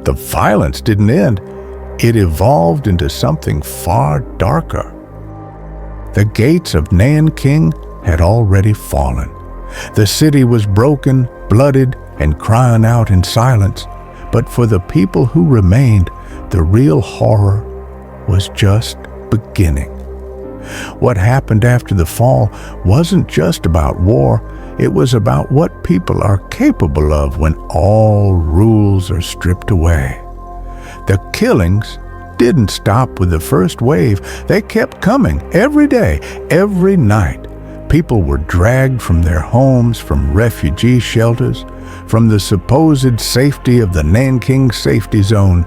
The violence didn't end. It evolved into something far darker. The gates of Nanking had already fallen. The city was broken, blooded, and crying out in silence. But for the people who remained, the real horror was just beginning. What happened after the fall wasn't just about war. It was about what people are capable of when all rules are stripped away. The killings didn't stop with the first wave. They kept coming every day, every night. People were dragged from their homes, from refugee shelters, from the supposed safety of the Nanking safety zone.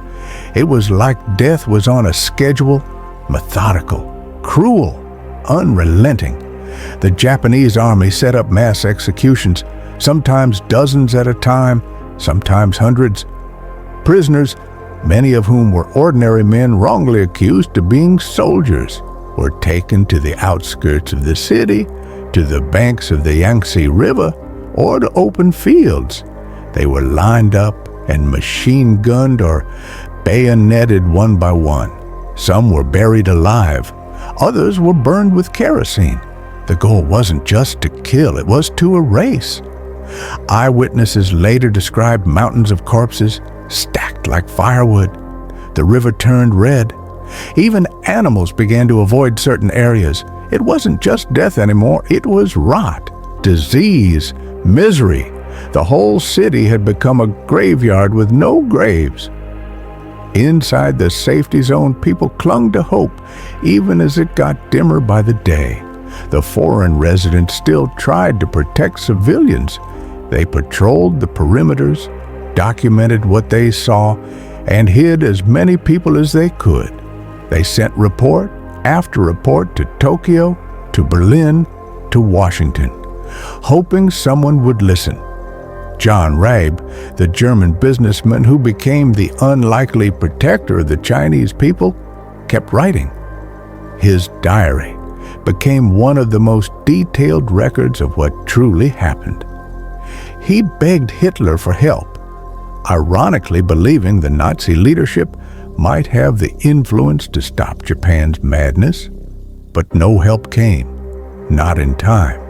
It was like death was on a schedule, methodical, cruel, unrelenting. The Japanese army set up mass executions, sometimes dozens at a time, sometimes hundreds. Prisoners, many of whom were ordinary men wrongly accused of being soldiers, were taken to the outskirts of the city, to the banks of the Yangtze River, or to open fields. They were lined up and machine-gunned or bayoneted one by one. Some were buried alive. Others were burned with kerosene. The goal wasn't just to kill, it was to erase. Eyewitnesses later described mountains of corpses stacked like firewood. The river turned red. Even animals began to avoid certain areas. It wasn't just death anymore, it was rot, disease, misery. The whole city had become a graveyard with no graves. Inside the safety zone, people clung to hope, even as it got dimmer by the day. The foreign residents still tried to protect civilians. They patrolled the perimeters, documented what they saw, and hid as many people as they could. They sent report after report to Tokyo, to Berlin, to Washington, hoping someone would listen. John Rabe, the German businessman who became the unlikely protector of the Chinese people, kept writing. His diary became one of the most detailed records of what truly happened. He begged Hitler for help, ironically believing the Nazi leadership might have the influence to stop Japan's madness. But no help came, not in time.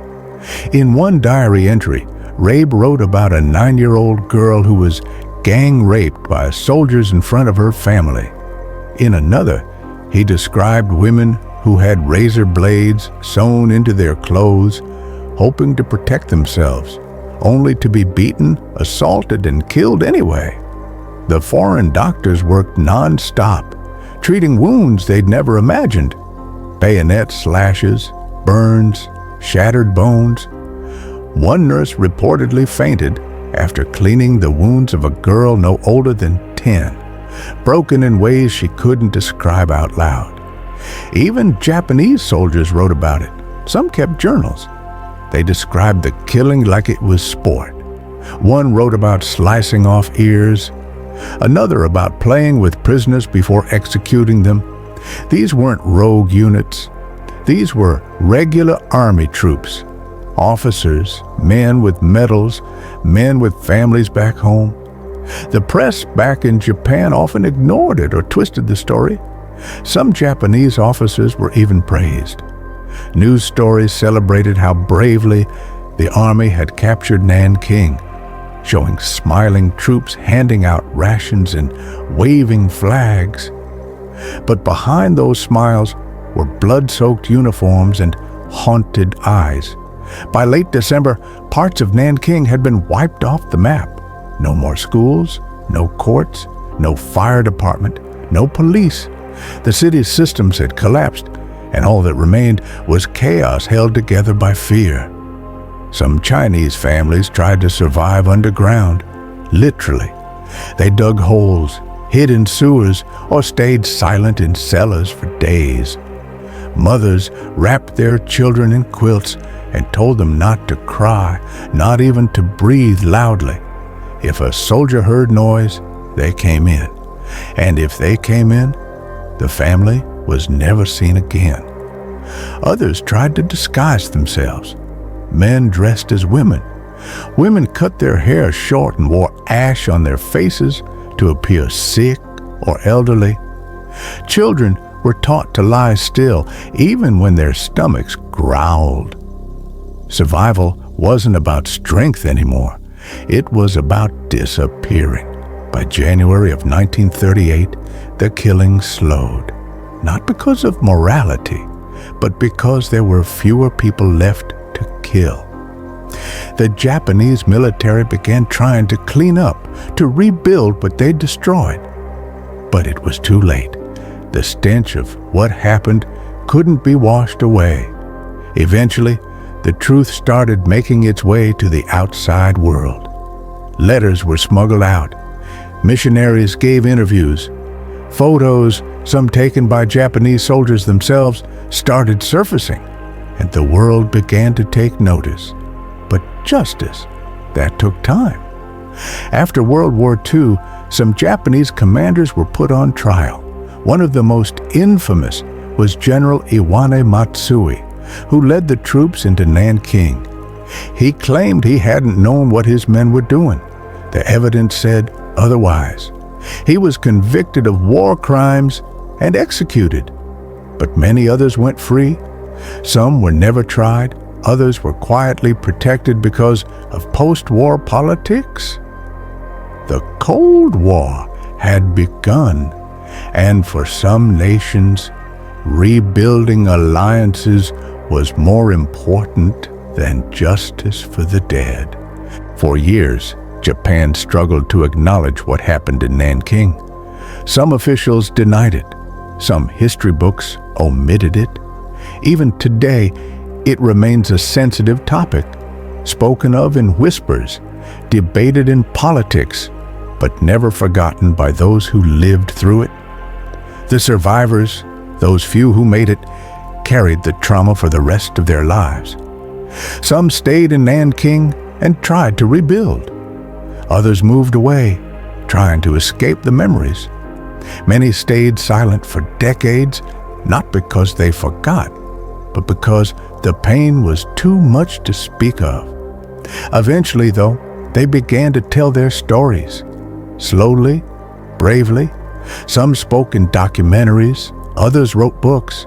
In one diary entry, Rabe wrote about a 9-year-old girl who was gang-raped by soldiers in front of her family. In another, he described women who had razor blades sewn into their clothes, hoping to protect themselves, only to be beaten, assaulted, and killed anyway. The foreign doctors worked non-stop, treating wounds they'd never imagined. Bayonet slashes, burns, shattered bones. One nurse reportedly fainted after cleaning the wounds of a girl no older than 10, broken in ways she couldn't describe out loud. Even Japanese soldiers wrote about it. Some kept journals. They described the killing like it was sport. One wrote about slicing off ears, another about playing with prisoners before executing them. These weren't rogue units. These were regular army troops. Officers, men with medals, men with families back home. The press back in Japan often ignored it or twisted the story. Some Japanese officers were even praised. News stories celebrated how bravely the army had captured Nanking, showing smiling troops handing out rations and waving flags. But behind those smiles were blood-soaked uniforms and haunted eyes. By late December, parts of Nanking had been wiped off the map. No more schools, no courts, no fire department, no police. The city's systems had collapsed, and all that remained was chaos held together by fear. Some Chinese families tried to survive underground, literally. They dug holes, hid in sewers, or stayed silent in cellars for days. Mothers wrapped their children in quilts and told them not to cry, not even to breathe loudly. If a soldier heard noise, they came in. And if they came in, the family was never seen again. Others tried to disguise themselves. Men dressed as women. Women cut their hair short and wore ash on their faces to appear sick or elderly. Children were taught to lie still, even when their stomachs growled. Survival wasn't about strength anymore. It was about disappearing. By January of 1938, the killing slowed. Not because of morality, but because there were fewer people left to kill. The Japanese military began trying to clean up, to rebuild what they destroyed. But it was too late. The stench of what happened couldn't be washed away. Eventually, the truth started making its way to the outside world. Letters were smuggled out. Missionaries gave interviews. Photos, some taken by Japanese soldiers themselves, started surfacing, and the world began to take notice. But justice, that took time. After World War II, some Japanese commanders were put on trial. One of the most infamous was General Iwane Matsui, who led the troops into Nanking. He claimed he hadn't known what his men were doing. The evidence said otherwise. He was convicted of war crimes and executed. But many others went free. Some were never tried. Others were quietly protected because of post-war politics. The Cold War had begun, and for some nations, rebuilding alliances was more important than justice for the dead. For years, Japan struggled to acknowledge what happened in Nanking. Some officials denied it. Some history books omitted it. Even today, it remains a sensitive topic, spoken of in whispers, debated in politics, but never forgotten by those who lived through it. The survivors, those few who made it, carried the trauma for the rest of their lives. Some stayed in Nanking and tried to rebuild. Others moved away, trying to escape the memories. Many stayed silent for decades, not because they forgot, but because the pain was too much to speak of. Eventually, though, they began to tell their stories. Slowly, bravely. Some spoke in documentaries, others wrote books.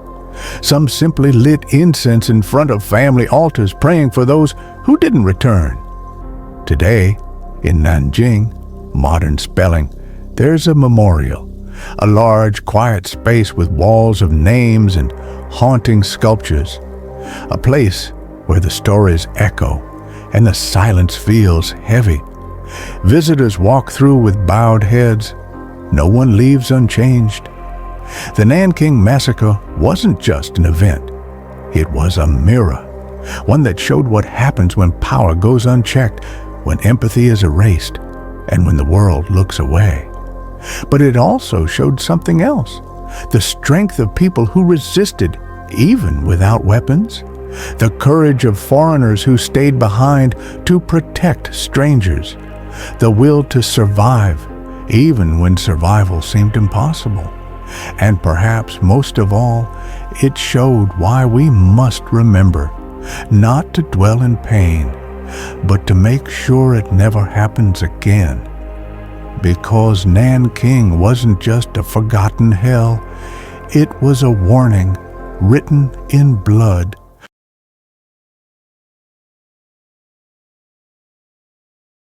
Some simply lit incense in front of family altars, praying for those who didn't return. Today, in Nanjing, modern spelling, there's a memorial, a large, quiet space with walls of names and haunting sculptures, a place where the stories echo and the silence feels heavy. Visitors walk through with bowed heads. No one leaves unchanged. The Nanking Massacre wasn't just an event. It was a mirror, one that showed what happens when power goes unchecked, when empathy is erased, and when the world looks away. But it also showed something else, the strength of people who resisted, even without weapons, the courage of foreigners who stayed behind to protect strangers, the will to survive, even when survival seemed impossible. And perhaps most of all, it showed why we must remember, not to dwell in pain, but to make sure it never happens again. Because Nanking wasn't just a forgotten hell, it was a warning written in blood